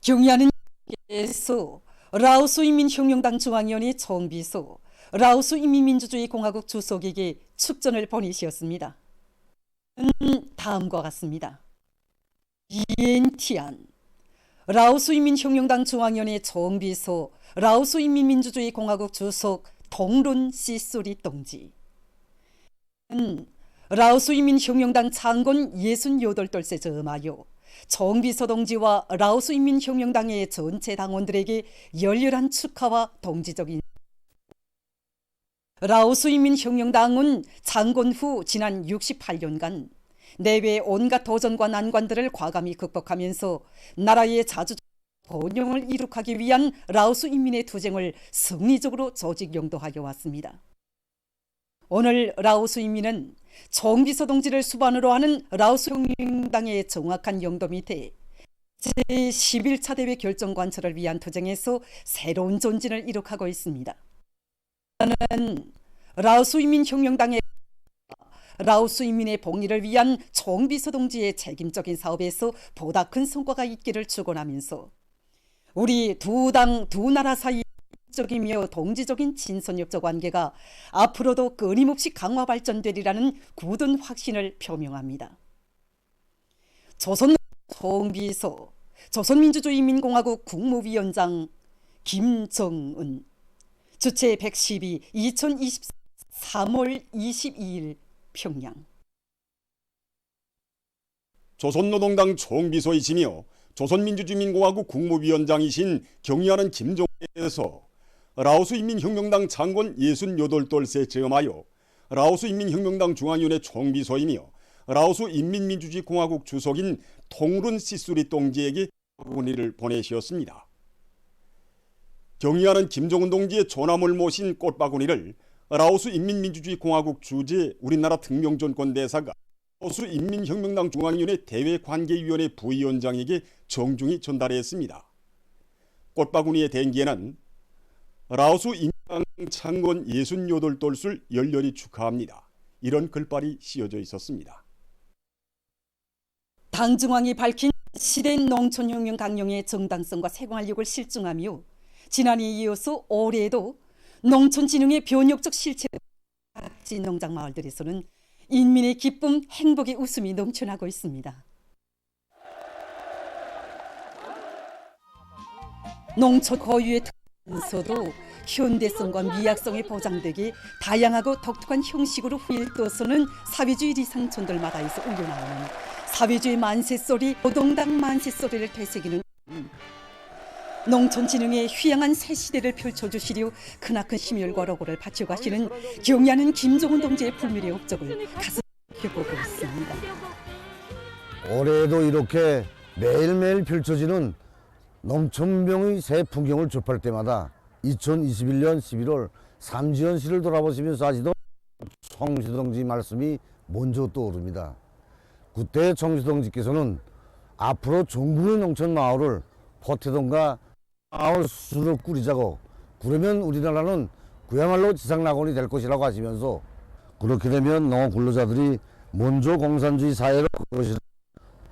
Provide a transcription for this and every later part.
경의하는 께서 라오스 인민혁명당 중앙위원회 총비서, 라오스 인민민주주의 공화국 주석에게 축전을 보내셨습니다. 다음과 같습니다. 이엔티안 라오스 인민혁명당 중앙위원회 총비서, 라오스 인민민주주의 공화국 주석 동룬 시소리 동지. 라오스 인민혁명당 창건 68돌세 점하여 총비서 동지와 라오스 인민혁명당의 전체 당원들에게 열렬한 축하와 동지적인 라오스 인민혁명당은 창건 후 지난 68년간 내외 온갖 도전과 난관들을 과감히 극복하면서 나라의 자주적 번영을 이룩하기 위한 라오스 인민의 투쟁을 승리적으로 조직 영도하여 왔습니다. 오늘 라오스 인민은 총비서 동지를 수반으로 하는 라오스 혁명당의 정확한 영도 밑에 제11차 대회 결정 관철을 위한 투쟁에서 새로운 전진을 이룩하고 있습니다. 저는 라오스 인민혁명당의 라오스 인민의 복리를 위한 총비서 동지의 책임적인 사업에서 보다 큰 성과가 있기를 축원하면서 우리 두 당 두 나라 사이 적이며 동지적인 친선협조 관계가 앞으로도 끊임없이 강화 발전되리라는 굳은 확신을 표명합니다. 조선 총비서, 조선민주주의인민공화국 국무위원장 김정은, 주최 112, 2024 3월 22일 평양. 조선노동당 총비서이시며 조선민주주의인민공화국 국무위원장이신 경의하는 김정은께서 라오스 인민혁명당 창건 68돌세 체험하여 라오스 인민혁명당 중앙위원회 총비서이며 라오스 인민민주주의공화국 주석인 통룬 시수리 동지에게 문의를 보내셨습니다. 경의하는 김정은 동지의 조남을 모신 꽃바구니를 라오스 인민민주주의공화국 주재 우리나라 특명전권대사가 라오스 인민혁명당 중앙위원회 대외관계위원회 부위원장에게 정중히 전달했습니다. 꽃바구니의 대기에는 라오스 인민당 창건 68돌술 열렬히 축하합니다. 이런 글발이 씌어져 있었습니다. 당 중앙이 밝힌 시된 농촌혁명 강령의 정당성과 생활력을 실증하며 지난해에 이어서 올해에도 농촌진흥의 변혁적 실체로 각지 농장 마을들에서는 인민의 기쁨, 행복의 웃음이 넘쳐나고 있습니다. 농촌 고유의 특성에서도 현대성과 미학성이 보장되게 다양하고 독특한 형식으로 후일떠서는 사회주의 리상촌들마다에서 울려나오는 사회주의 만세소리, 노동당 만세소리를 되새기는 농촌진흥의 휘양한 새 시대를 펼쳐주시려 크나큰 심혈과 로고를 바쳐가시는 경의하는 김정은 동지의 불멸의 업적을 가슴 펴보고 있습니다. 올해에도 이렇게 매일매일 펼쳐지는 농촌병의 새 풍경을 접할 때마다 2021년 11월 삼지연시를 돌아보시면서 하시던 총비서 동지 말씀이 먼저 떠오릅니다. 그때 총비서 동지께서는 앞으로 전국의 농촌 마을을 포태동과 마을 수로 꾸리자고, 그러면 우리나라는 그야말로 지상낙원이 될 것이라고 하시면서 그렇게 되면 농업 근로자들이 먼저 공산주의 사회로 갈 것이라고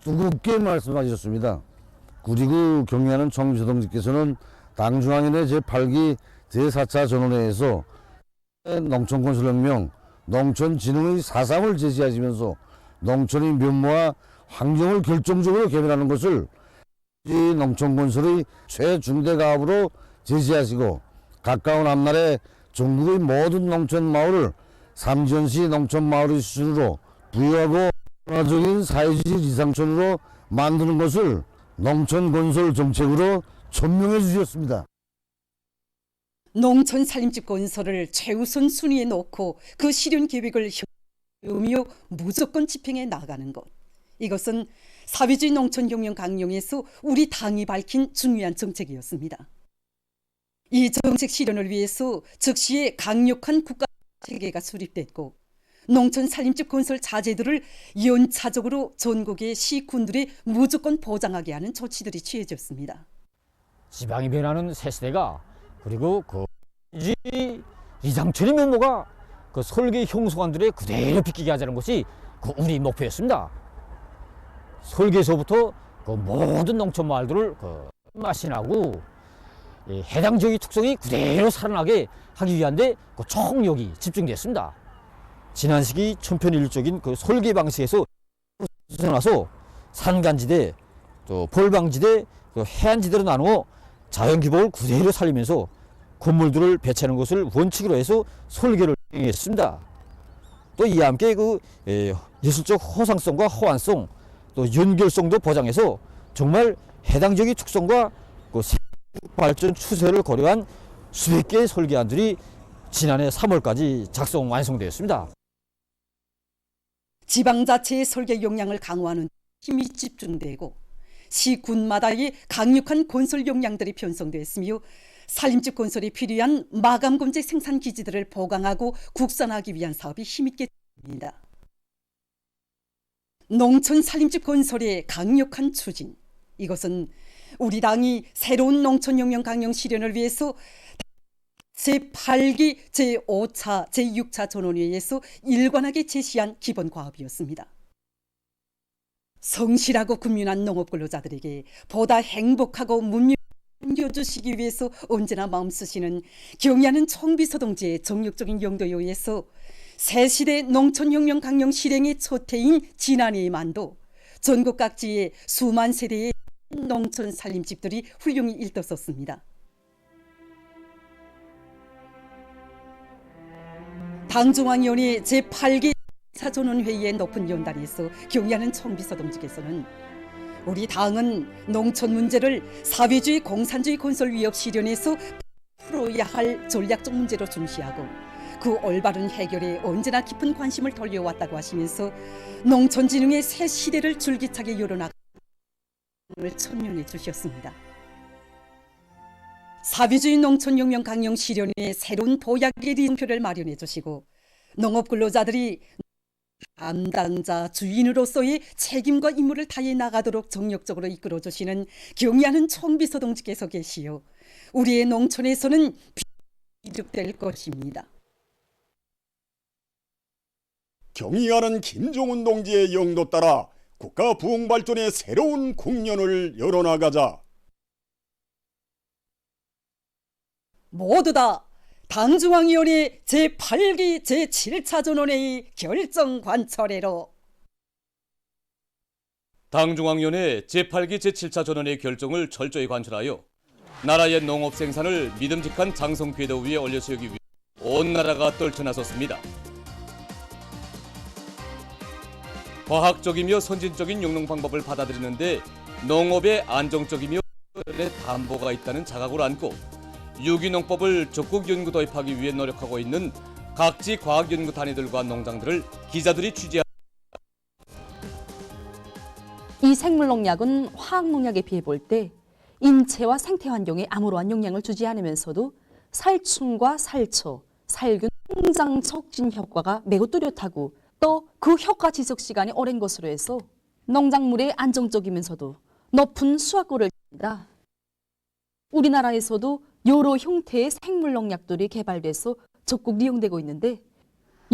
뜨겁게 말씀하셨습니다. 그리고 경의하는 총비서 동지께서는 당 중앙위원회 제8기 제4차 전원회에서 농촌건설혁명, 농촌진흥의 사상을 제시하시면서 농촌의 면모와 환경을 결정적으로 개변하는 것을 농촌건설의 최중대 가업으로 제시하시고 가까운 앞날에 전국의 모든 농촌 마을을 삼지연시 농촌 마을의 수준으로 부여하고 문화적인 사회주의 지상촌으로 만드는 것을 농촌건설 정책으로 천명해 주셨습니다. 농촌 살림집 건설을 최우선 순위에 놓고 그 실현 계획을 의미요 무조건 집행해 나가는 것. 이것은 사회주의 농촌혁명 강령에서 우리 당이 밝힌 중요한 정책이었습니다. 이 정책 실현을 위해서 즉시에 강력한 국가 체계가 수립됐고 농촌 살림집 건설 자재들을 연차적으로 전국의 시군들이 무조건 보장하게 하는 조치들이 취해졌습니다. 지방이 변하는 새 시대가, 그리고 그 이상천의 면모가 그 설계 형소관들에 그대로 비키게 하자는 것이 그 우리 목표였습니다. 설계에서부터 그 모든 농촌 마을들을 맛이 나고 해당 지역의 특성이 그대로 살아나게 하기 위한데 그 총력이 집중됐습니다. 지난 시기 천편일률적인 그 설계 방식에서 벗어나서 산간지대, 또 볼방지대, 또 해안지대로 나누어 자연규범을 그대로 살리면서 건물들을 배치하는 것을 원칙으로 해서 설계를 했습니다. 또 이와 함께 그 예술적 호상성과 호환성, 또 연결성도 보장해서 정말 해당 지역의 특성과 그 발전 추세를 고려한 수백 개의 설계안들이 지난해 3월까지 작성 완성되었습니다. 지방자치의 설계 역량을 강화하는 힘이 집중되고 시군마다의 강력한 건설 역량들이 편성되었으며 산림집 건설에 필요한 마감건재 생산 기지들을 보강하고 국산화하기 위한 사업이 힘있게 됩니다. 농촌 산림집 건설의 강력한 추진, 이것은 우리 당이 새로운 농촌혁명 강령 실현을 위해서 제8기, 제5차, 제6차 전원회의에서 일관하게 제시한 기본 과업이었습니다. 성실하고 군민한 농업근로자들에게 보다 행복하고 문명 안겨주시기 위해서 언제나 마음 쓰시는 경의하는 총비서 동지의 정력적인 용도에 의해서 새시대 농촌혁명 강령 실행의 첫 해인 지난해에만도 전국 각지의 수만 세대의 농촌 살림집들이 훌륭히 일떴었습니다. 당중앙위원회 제8기 사전원회의의 높은 연단에서 경의하는 총비서 동지께서는 우리 당은 농촌 문제를 사회주의 공산주의 건설 위협 실현에서 풀어야 할 전략적 문제로 중시하고 그 올바른 해결에 언제나 깊은 관심을 돌려왔다고 하시면서 농촌진흥의 새 시대를 줄기차게 열어나가는 천명해 주셨습니다. 사회주의 농촌혁명 강령 실현의 새로운 도약의 리듬표를 마련해 주시고 농업근로자들이 담당자 주인으로서의 책임과 임무를 다해 나가도록 정력적으로 이끌어 주시는 경의하는 총비서 동지께서 계시어 우리의 농촌에서는 이득될 것입니다. 경의하는 김종훈 동지의 영도 따라 국가 부흥 발전의 새로운 국면을 열어나가자. 모두 다 당중앙위원회 제8기 제7차 전원회의 결정 관철회로 당중앙위원회 제8기 제7차 전원회의 결정을 철저히 관철하여 나라의 농업 생산을 믿음직한 장성 궤도 위에 올려 세우기 위해 온 나라가 떨쳐나섰습니다. 과학적이며 선진적인 용농 방법을 받아들이는데 농업의 안정적이며 담보가 있다는 자각을 안고 유기농법을 적극 연구 도입하기 위해 노력하고 있는 각지 과학연구 단위들과 농장들을 기자들이 취재합니다. 이 생물농약은 화학농약에 비해 볼 때 인체와 생태 환경에 아무러한 영향을 주지 않으면서도 살충과 살처, 살균, 성장 촉진 효과가 매우 뚜렷하고 또 그 효과 지속 시간이 오랜 것으로 해서 농작물의 안정적이면서도 높은 수확고를 줍니다. 우리나라에서도 여러 형태의 생물농약들이 개발돼서 적극 이용되고 있는데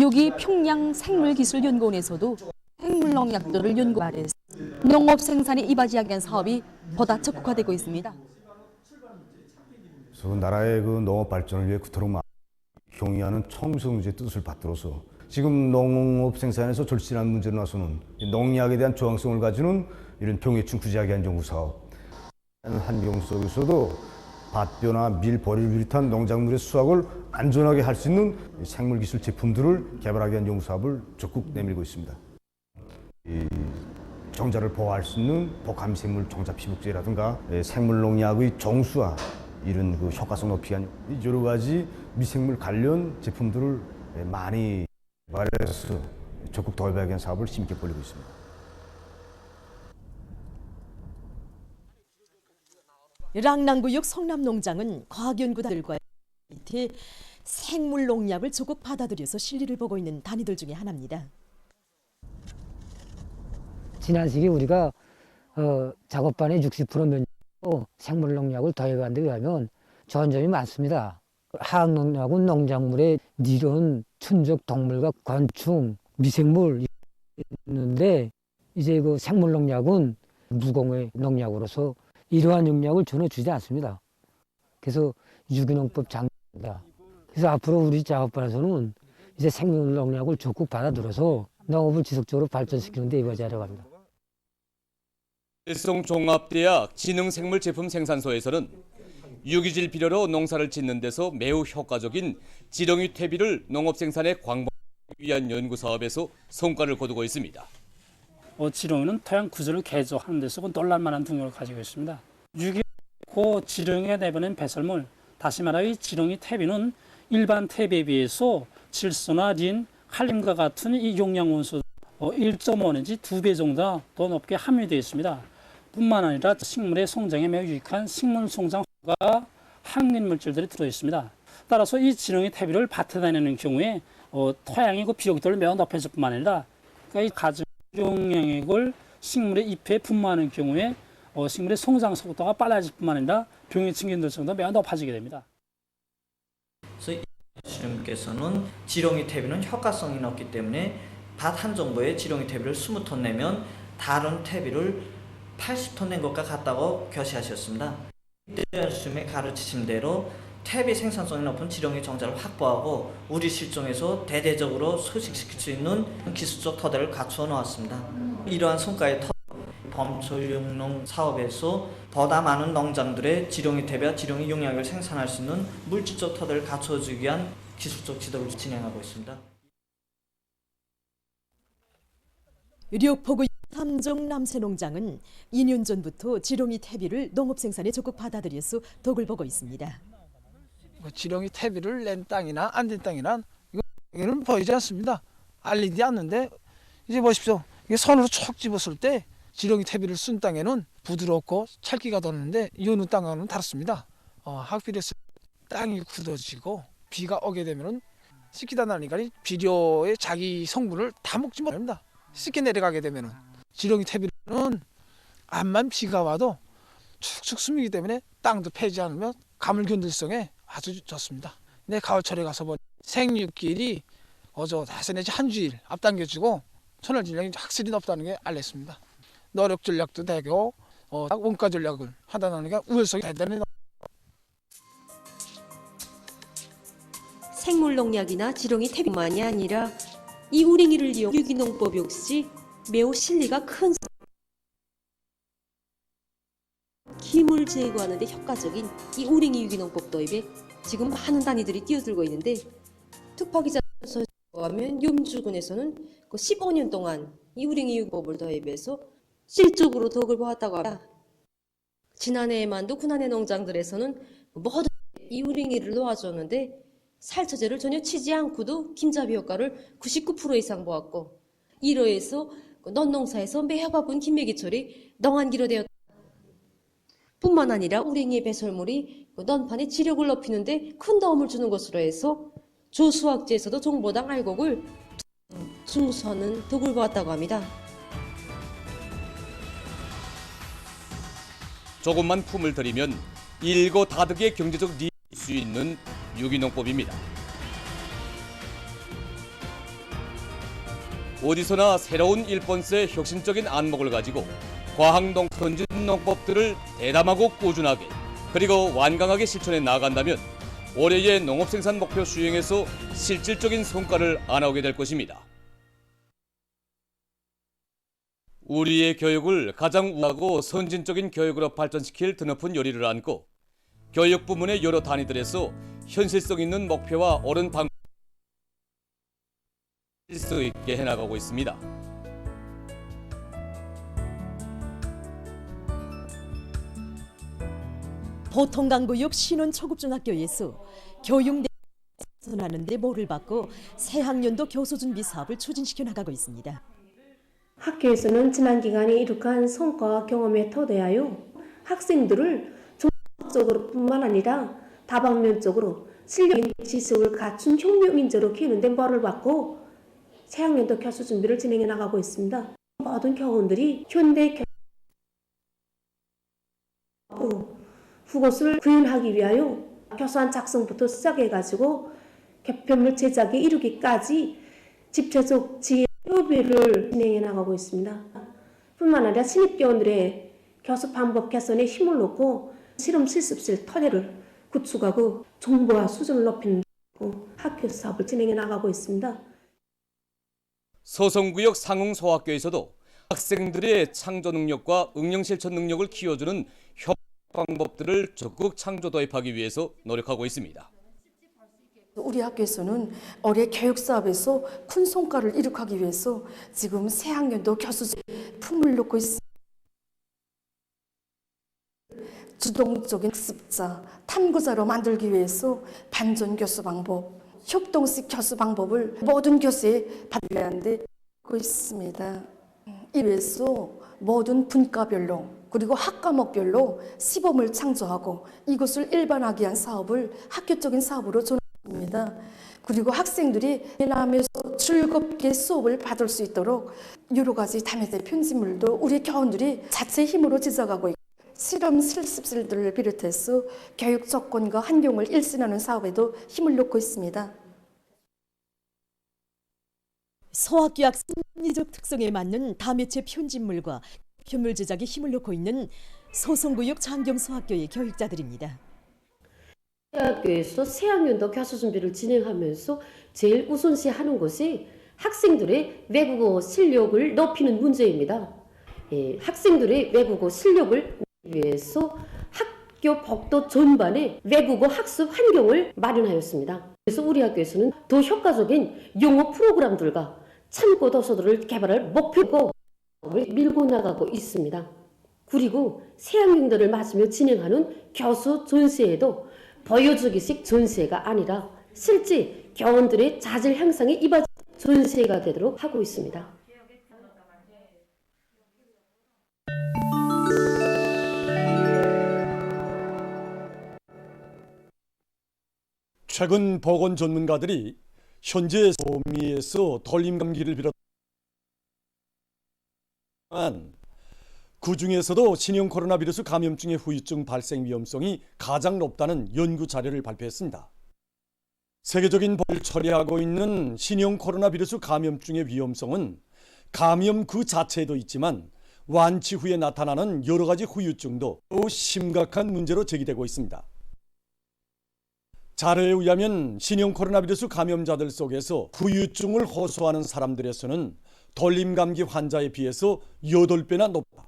여기 평양 생물기술연구원에서도 생물농약들을 연구하래서 농업 생산에 이바지하기 위한 사업이 보다 적극화되고 있습니다. 그래서 나라의 그 농업 발전을 위해 그토록 경의하는 총성주의 뜻을 받들어서 지금 농업 생산에서 절실한 문제로 나서는 농약에 대한 저항성을 가지는 이런 병해충 구제하기 위한 연구 사업, 환경 속에서도 밭벼나 밀, 벌을 비롯한 농작물의 수확을 안전하게 할 수 있는 생물기술 제품들을 개발하기 위한 연구 사업을 적극 내밀고 있습니다. 이 정자를 보호할 수 있는 복합생물 정자 피복제라든가 생물농약의 정수화 이런 그 효과성 높이기 위한 여러 가지 미생물 관련 제품들을 많이 개발해서 적극 도입하기 위한 사업을 힘있게 벌이고 있습니다. 랑랑구역 성남농장은 과학연구단들과 밑에 생물농약을 적극 받아들여서 실리를 보고 있는 단위들 중에 하나입니다. 지난 시기 우리가 작업반의 60% 면적으로 생물농약을 더해간 데 의하면 좋은 점이 많습니다. 화학농약은 농작물의 니론, 춘적 동물과 곤충, 미생물 있는데 이제 그 생물농약은 무공해 농약으로서 이러한 영향을 전혀 주지 않습니다. 그래서 유기농법 장입니다. 그래서 앞으로 우리 작업반에서는 이제 생물농약을 적극 받아들여서 농업을 지속적으로 발전시키는 데 이바지하려고 합니다. 일송종합대학 지능생물제품생산소에서는 유기질 비료로 농사를 짓는 데서 매우 효과적인 지렁이 퇴비를 농업생산에 광범위하기 위한 연구사업에서 성과를 거두고 있습니다. 지렁이는 토양 구조를 개조하는 데서 놀랄만한 능력을 가지고 있습니다. 유기고 지렁이가 내보낸 배설물, 다시 말하여 이 지렁이 퇴비는 일반 퇴비에 비해서 질소나 린, 칼륨과 같은 이 용량 원소 1.5 내지 2배 정도 더 높게 함유되어 있습니다. 뿐만 아니라 식물의 성장에 매우 유익한 식물 성장 효과 항균 물질들이 들어 있습니다. 따라서 이 지렁이 퇴비를 밭에 다니는 경우에 토양의 그 비료기도를 매우 높여줄 뿐만 아니라 그러니까 이 가진 용량액을 식물의 잎에 분모하는 경우에 식물의 성장 속도가 빨라질 뿐만 아니라 병의 증진도성도 매우 높아지게 됩니다. 주님께서는 지렁이 퇴비는 효과성이 높기 때문에 밭 한 정보에 지렁이 퇴비를 20톤 내면 다른 퇴비를 80톤 낸 것과 같다고 교시하셨습니다. 이때 주님의 가르치심대로 퇴비 생산성이 높은 지렁이 종자를 확보하고 우리 실종에서 대대적으로 서식시킬 수 있는 기술적 토대를 갖추어 놓았습니다. 이러한 성과의 범초용농 사업에서 보다 많은 농장들의 지렁이 퇴비와 지렁이 용약을 생산할 수 있는 물질적 토대를 갖춰주기 위한 기술적 지도를 진행하고 있습니다. 료포구 3종 남새농장은 2년 전부터 지렁이 퇴비를 농업 생산에 적극 받아들여서 덕을 보고 있습니다. 지렁이 퇴비를 낸 땅이나 안 된 땅이나 이거는 보이지 않습니다. 알리지 않는데 이제 보십시오. 이게 손으로 촉 집었을 때 지렁이 퇴비를 쓴 땅에는 부드럽고 찰기가 도는데 이 어느 땅과는 다릅니다. 학비료에서 땅이 굳어지고 비가 오게 되면은 씻기다 나니까 비료의 자기 성분을 다 먹지 못합니다. 씻게 내려가게 되면은 지렁이 퇴비는 암만 비가 와도 축축 숨기기 때문에 땅도 패지 않으며 가물 견딜성에 아주 좋습니다. 내 가을철에 가서 보니 생육질이 다섯 내지 한 주일 앞당겨지고 천연 질량이 확실히 높다는 게 알렸습니다. 노력 전략도 되고 원가 전략을 하다 보니까 우월성이 대단히 생물농약이나 지렁이 퇴비만이 아니라 이 우랭이를 이용 유기농법 역시 매우 실리가 큰 기물 제거하는 데 효과적인 이 우랭이 유기농법 도입에 지금 많은 단위들이 뛰어들고 있는데 특파기자서 하면 염주군에서는 15년 동안 이 우랭이 유기농법을 도입해서 실적으로 덕을 보았다고 합니다. 지난해에만도 군안의 농장들에서는 모두 이 우랭이를 놓아줬는데 살처제를 전혀 치지 않고도 김자비 효과를 99% 이상 보았고 이로해서 논농사에서 매우 바쁜 김매기철이 농한기로 되었다. 뿐만 아니라 우랭이의 배설물이 논판의 지력을 높이는데 큰 도움을 주는 것으로 해서 조수학제에서도 종보당 알곡을 중수하는 덕을 보았다고 합니다. 조금만 품을 들이면 일거 다득의 경제적 이익을 수 있는 유기농법입니다. 어디서나 새로운 일본스의 혁신적인 안목을 가지고 과학농촌진 농법들을 대담하고 꾸준하게 그리고 완강하게 실천해 나간다면 올해의 농업생산 목표 수행에서 실질적인 성과를 안아오게 될 것입니다. 우리의 교육을 가장 우수하고 선진적인 교육으로 발전시킬 드높은 요리를 안고 교육 부문의 여러 단위들에서 현실성 있는 목표와 옳은 방법을 수 있게 해나가고 있습니다. 보통강구역 신원초급중학교에서 교육 선하는 데 모를 받고 새학년도 교수준비 사업을 추진시켜 나가고 있습니다. 학교에서는 지난 기간에 이룩한 성과와 경험에 토대하여 학생들을 종합적으로 뿐만 아니라 다방면적으로 실력인 지식을 갖춘 혁명인재로 키우는 데 모를 받고 새학년도 교수 준비를 진행해 나가고 있습니다. 모든 교원들이 현대 그것을 구현하기 위하여 교수안 작성부터 시작해가지고 개편물 제작에 이르기까지 집체적 지혜 협의를 진행해 나가고 있습니다. 뿐만 아니라 신입교원들의 교수 방법 개선에 힘을 놓고 실험 실습실 토대를 구축하고 정보화 수준을 높이는 학교 사업을 진행해 나가고 있습니다. 서성구역 상흥소학교에서도 학생들의 창조 능력과 응용 실천 능력을 키워주는 협 방법들을 적극 창조 도입하기 위해서 노력하고 있습니다. 우리 학교에서는 올해 교육 사업에서 큰 성과를 이룩하기 위해서 지금 새학년도 교수들 품을 놓고 있습니다. 주동적인 학습자, 탐구자로 만들기 위해서 반전 교수 방법, 협동식 교수 방법을 모든 교수에 받아야 하는데 하고 있습니다. 이 위해서 모든 분과별로 그리고 학과목별로 시범을 창조하고 이것을 일반화하기 위한 사업을 학교적인 사업으로 전환합니다. 그리고 학생들이 하면서 즐겁게 수업을 받을 수 있도록 여러 가지 다메대 편집물도 우리 교원들이 자체 힘으로 제작하고 있고 실험 실습실들을 비롯해서 교육 조건과 환경을 일신하는 사업에도 힘을 놓고 있습니다. 소학교학 심리적 특성에 맞는 다매체 편집물과 편물 제작에 힘을 놓고 있는 서성구역 장경소학교의 교육자들입니다. 학교에서 새학년도 교수 준비를 진행하면서 제일 우선시 하는 것이 학생들의 외국어 실력을 높이는 문제입니다. 학생들의 외국어 실력을 위해서 학교 복도 전반에 외국어 학습 환경을 마련하였습니다. 그래서 우리 학교에서는 더 효과적인 영어 프로그램들과 참고 도서들을 개발할 목표고 밀고 나가고 있습니다. 그리고 새학년들을 맞으며 진행하는 교수 전시회도 보여주기식 전시회가 아니라 실제 교원들의 자질 향상에 이바지 전시회가 되도록 하고 있습니다. 최근 보건 전문가들이 현재 소미에서 돌림 감기를 비롯한 그 중에서도 신형 코로나 바이러스 감염증의 후유증 발생 위험성이 가장 높다는 연구 자료를 발표했습니다. 세계적인 법을 처리하고 있는 신형 코로나 바이러스 감염증의 위험성은 감염 그 자체에도 있지만 완치 후에 나타나는 여러 가지 후유증도 심각한 문제로 제기되고 있습니다. 자료에 의하면 신형 코로나 바이러스 감염자들 속에서 후유증을 호소하는 사람들의 수는 돌림 감기 환자에 비해서 8배나 높다.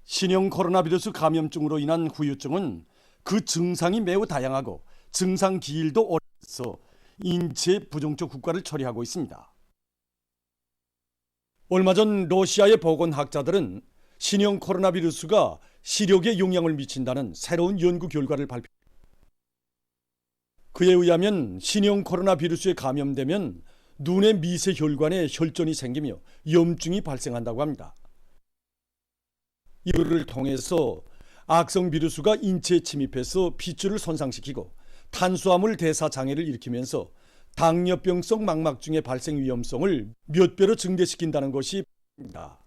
신형 코로나 바이러스 감염증으로 인한 후유증은 그 증상이 매우 다양하고 증상 기일도 오래서 인체 부정적 국가를 처리하고 있습니다. 얼마 전 러시아의 보건학자들은 신형 코로나 바이러스가 시력에 영향을 미친다는 새로운 연구 결과를 발표했습니다. 그에 의하면 신형 코로나 바이러스에 감염되면 눈의 미세 혈관에 혈전이 생기며 염증이 발생한다고 합니다. 이를 통해서 악성 바이러스가 인체에 침입해서 핏줄을 손상시키고 탄수화물 대사 장애를 일으키면서 당뇨병성 망막증의 발생 위험성을 몇 배로 증대시킨다는 것이 입니다.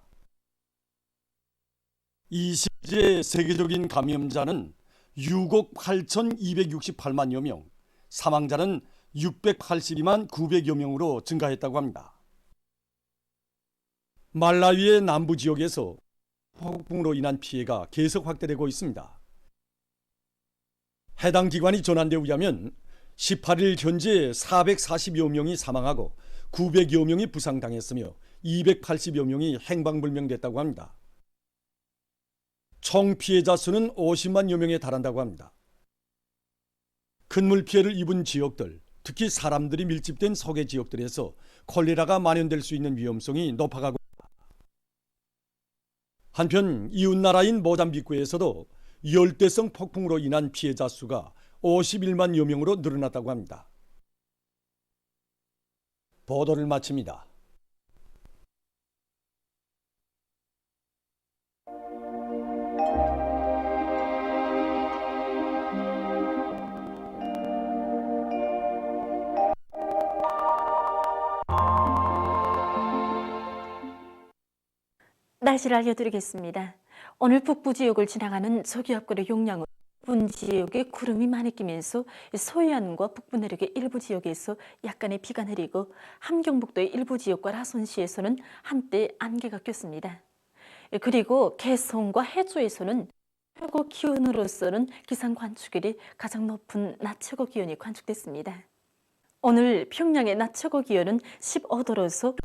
이 시기에 세계적인 감염자는 6억 8,268만여 명, 사망자는 682만 900여 명으로 증가했다고 합니다. 말라위의 남부 지역에서 폭풍으로 인한 피해가 계속 확대되고 있습니다. 해당 기관이 전한 데 의하면 18일 현재 440여 명이 사망하고 900여 명이 부상당했으며 280여 명이 행방불명됐다고 합니다. 총 피해자 수는 50만여 명에 달한다고 합니다. 큰 물 피해를 입은 지역들, 특히 사람들이 밀집된 서계 지역들에서 콜레라가 만연될 수 있는 위험성이 높아가고 있습니다. 한편 이웃나라인 모잠비크에서도 열대성 폭풍으로 인한 피해자 수가 51만여 명으로 늘어났다고 합니다. 보도를 마칩니다. 날씨를 알려드리겠습니다. 오늘 북부 지역을 지나가는 저기압골의 용량은 북부 지역에 구름이 많이 끼면서 소해안과 북부 내륙의 일부 지역에서 약간의 비가 내리고 함경북도의 일부 지역과 라선시에서는 한때 안개가 꼈습니다. 그리고 개성과 해주에서는 최고 기온으로서는 기상 관측일이 가장 높은 낮 최고 기온이 관측됐습니다. 오늘 평양의 낮 최고 기온은 15도로서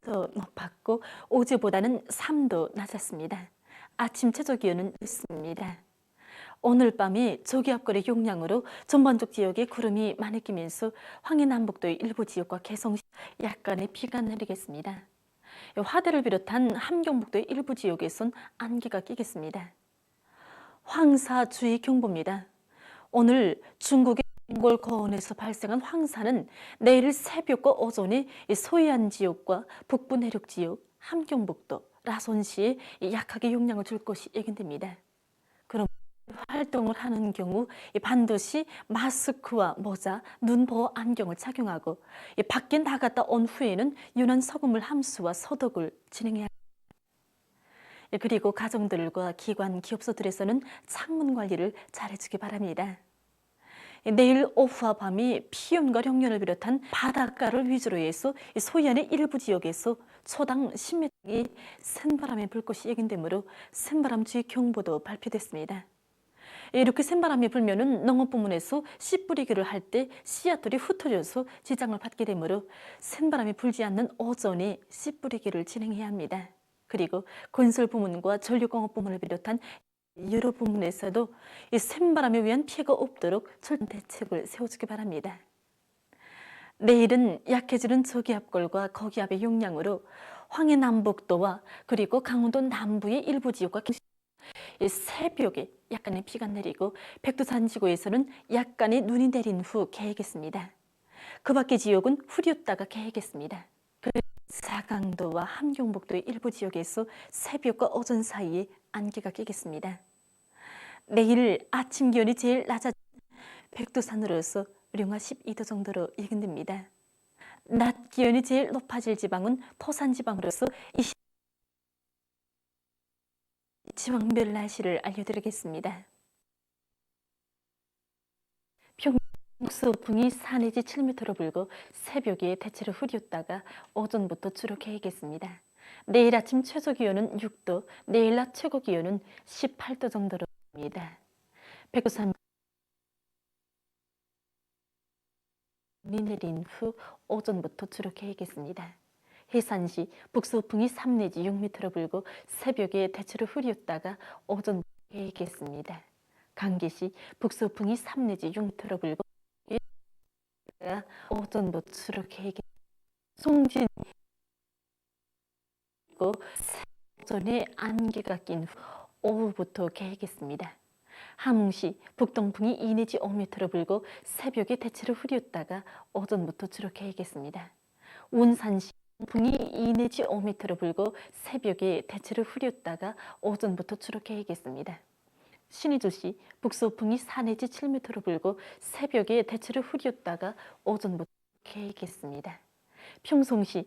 더 높았고 어제보다는 3도 낮았습니다. 아침 최저 기온은 늦습니다. 오늘 밤에 저기압골의 영향으로 전반적 지역에 구름이 많이 끼면서 황해남북도의 일부 지역과 개성시 약간의 비가 내리겠습니다. 화대를 비롯한 함경북도의 일부 지역에선 안개가 끼겠습니다. 황사주의경보입니다. 오늘 중국의 몽골 거원에서 발생한 황사는 내일 새벽과 오전에 소해안 지역과 북부 내륙 지역, 함경북도, 라손시에 약하게 영향을 줄 것이 예견됩니다. 그럼 활동을 하는 경우 반드시 마스크와 모자, 눈보호 안경을 착용하고 밖에 나갔다 온 후에는 윤한 소금물 함수와 소독을 진행해야 합니다. 그리고 가정들과 기관, 기업소들에서는 창문 관리를 잘해주기 바랍니다. 내일 오후와 밤이 피운과 령년을 비롯한 바닷가를 위주로 해서 소해안의 일부 지역에서 초당 10m의 센 바람이 불 것이 예견되므로 센바람주의 경보도 발표됐습니다. 이렇게 센바람이 불면은 농업부문에서 씨 뿌리기를 할 때 씨앗들이 흩어져서 지장을 받게 되므로 센바람이 불지 않는 오전에 씨 뿌리기를 진행해야 합니다. 그리고 건설부문과 전력공업부문을 비롯한 여러 부문에서도 이 센바람에 의한 피해가 없도록 철저한 대책을 세워주기 바랍니다. 내일은 약해지는 저기압골과 거기압의 영향으로 황해남북도와 그리고 강원도 남부의 일부 지역과 새벽에 약간의 비가 내리고 백두산지구에서는 약간의 눈이 내린 후 개겠습니다. 그 밖의 지역은 흐렸다가 개겠습니다. 사강도와 함경북도의 일부 지역에서 새벽과 오전 사이에 안개가 끼겠습니다. 내일 아침 기온이 제일 낮아진 백두산으로서 영하 12도 정도로 예견됩니다. 낮 기온이 제일 높아질 지방은 토산지방으로서 지방별 날씨를 알려드리겠습니다. 북서풍이 4 내지 7m로 불고 새벽에 대체로 흐렸다가 오전부터 주로 개겠습니다. 내일 아침 최저 기온은 6도, 내일 낮 최고 기온은 18도 정도로 입니다. 백두산 눈이 내린 후 오전부터 주로 개겠습니다. 해산시 북서풍이 3 내지 6m로 불고 새벽에 대체로 흐렸다가 오전부터 개겠습니다. 강계시 북서풍이 3 내지 6m로 불고 오전부터 주로 개겠습니다. 송진 오전에 안개가 낀 후 오후부터 개겠습니다. 함흥시 북동풍이 2 내지 5m로 불고 새벽에 대체로 흐렸다가 오전부터 주로 개겠습니다. 운산시 풍이 2 내지 5m로 불고 새벽에 대체로 흐렸다가 오전부터 주로 개겠습니다. 신의주시 북서풍이 4 내지 7m로 불고 새벽에 대체로 흐렸다가 오전부터 개겠습니다. 평송시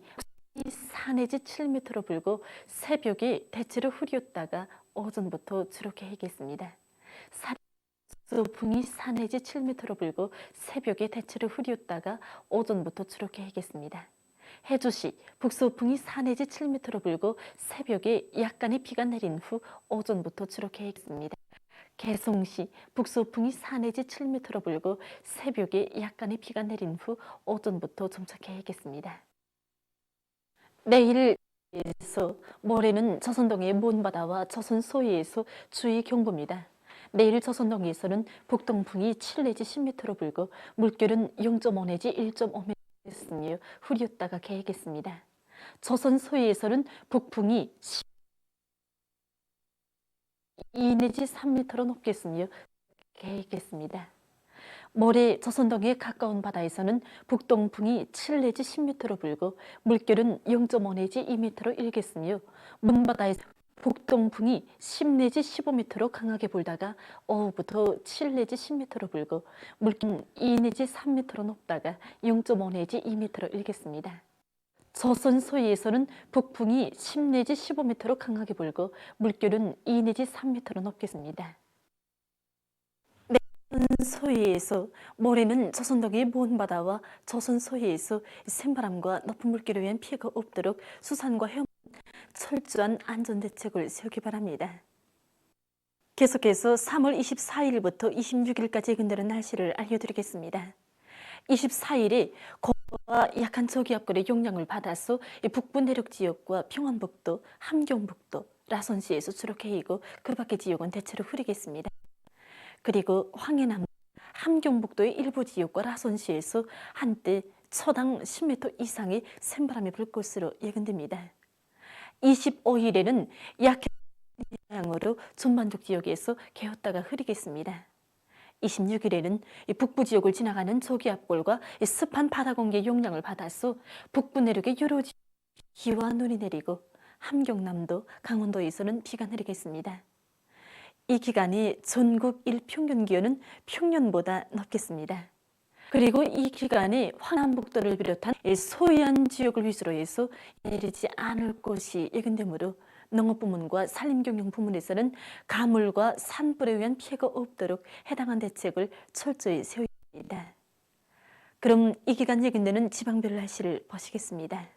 4 내지 7m로 불고 새벽에 대체로 흐렸다가 오전부터 주로 개겠습니다. 북서풍이 4 내지 7m로 불고 새벽에 대체로 흐렸다가 오전부터 주로 개겠습니다. 해주시 북서풍이 4 내지 7m로 불고 새벽에 약간의 비가 내린 후 오전부터 주로 개겠습니다. 개송시 북서풍이 4 내지 7m로 불고 새벽에 약간의 비가 내린 후 오전부터 점차 개겠습니다. 내일에서 모레는 저선동해의 먼바다와 저선 소해에서 주의 경보입니다. 내일 저선동해에서는 북동풍이 7 내지 10m로 불고 물결은 0.5 내지 1.5m 있으며 흐렸다가 개겠습니다. 저선 소해에서는 북풍이 2 내지 3m로 높겠으며 개겠습니다. 모레 저선동해 가까운 바다에서는 북동풍이 7 내지 10m로 불고 물결은 0.5 내지 2m로 일겠으며 먼바다에서 북동풍이 10 내지 15m로 강하게 불다가 오후부터 7 내지 10m로 불고 물결은 2 내지 3m로 높다가 0.5 내지 2m로 일겠습니다. 저선 소해에서는 북풍이 10 내지 15m로 강하게 불고 물결은 2 내지 3m로 높겠습니다. 소해에서 모레는 저선동해의 먼바다와 저선 소해에서 센바람과 높은 물결에 의한 피해가 없도록 수산과 해운 철저한 안전대책을 세우기 바랍니다. 계속해서 3월 24일부터 26일까지 예견되는 날씨를 알려드리겠습니다. 24일에 고도와 약한 저기압골의 영향을 받아서 북부 내륙 지역과 평안북도, 함경북도, 라선시에서 주로 개이고 그 밖의 지역은 대체로 흐리겠습니다. 그리고 황해남, 함경북도의 일부 지역과 라선시에서 한때 초당 10m 이상의 샘바람이 불 것으로 예견됩니다. 25일에는 약한 영향으로 전반적 지역에서 개었다가 흐리겠습니다. 26일에는 북부 지역을 지나가는 저기압골과 습한 바다 공기의 영향을 받아서 북부 내륙의 여러 지역 비와 눈이 내리고 함경남도, 강원도에서는 비가 내리겠습니다. 이 기간이 전국 일평균 기온은 평년보다 높겠습니다. 그리고 이 기간에 황남북도를 비롯한 소해안 지역을 위주로 해서 내리지 않을 것이 예견되므로 농업부문과 산림경영 부문에서는 가물과 산불에 의한 피해가 없도록 해당한 대책을 철저히 세워야 합니다. 그럼 이 기간 예견되는 지방별 날씨를 보시겠습니다.